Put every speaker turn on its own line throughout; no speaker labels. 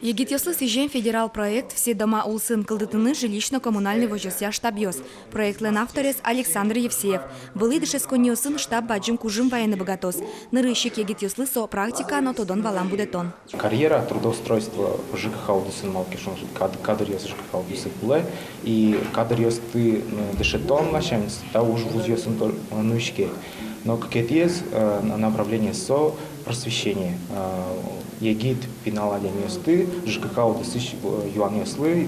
Егитёслы сижен федерал проект «Все дома улсын кылдытыны жилищно-коммунальный вожося штаб-ёс». Проектлен авторес Александр Евсеев. Былы дышесконёсын штаб баджим кужим военный богатос. Нырыщик егитёслы со практика, но тодон валам будетон.
Карьера трудоустройства в ЖКХ удысын малкишон кадр ёс ЖКХ удысын пулай. И кадр ёс ты дышетон начальниц, та уж вуз ёсын нуишке. Но как это есть направление со просвещения. Егит пиналаден ёсты, ЖКХ удысын юан ёслы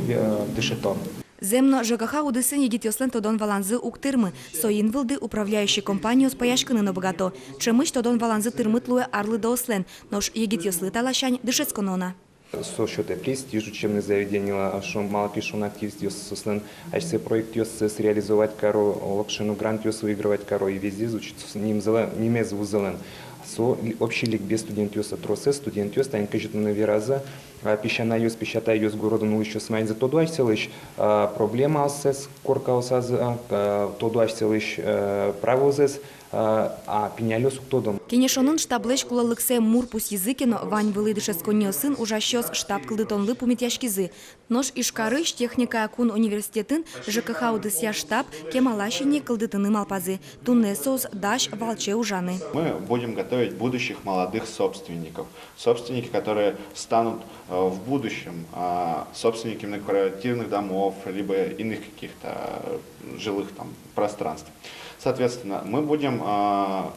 дышетон.
Земно ЖКХ удысын егитёслен тодон валанзы уктырмы. Соин вылды управляющий компанию с паяшканы богато. Чемыш тодон валанзы тырмытлуе арлы дослен. Нож егитёслы талашань дышесконона.
Со счета престижу учебных заведений, что мало пишут активность, если HC проект есть реализовать каро, локшину грант есть выигрывать каро и везде звучит ним зелен. Со общий ликбез студент есть тросе, студент есть, они кажут на вираза, пищана есть, пищата есть города, ну еще смайт за то дуаш целыш проблема с коркаусаз, то дуаш целыш правозес. А пенялёс уктодом.
Кенешонын штаблеш кулалыксе мурпус языкино вань вылыдышесконьо сын ужащёс штаб кылдытонлы пумитяшкизы. Нож ишкарыш техника акун университетін ЖКХ удысья штаб кемалащине кылдытыны малпазы. Туннесос даш волче ужаны.
Мы будем готовить будущих молодых собственников. Собственники, которые станут в будущем собственниками корпоративных домов, либо иных каких-то жилых там пространств. Соответственно, мы будем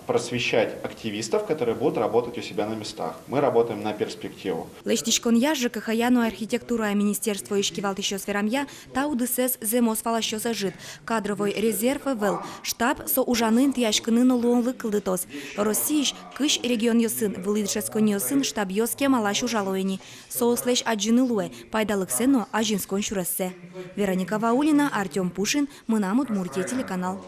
просвещать активистов, которые будут работать у себя на местах. Мы работаем на перспективу.
Лештишконья ЖКХ-яну архитектура министерство ишкивал еще сферамья, та удысес земос фалащоса жит. Кадровой резерв вел. Штаб со ужанын тяшканын луонлы кылдытос. Российш кыш регион йосын, вылыдшескон йосын штаб йоске малаш ужалоини. Соуслеш аджины луэ, пайдалык сено аджинскон шурессе. Вероника Ваулина, Артем Пушин, Мынамут, Муртия, телеканал.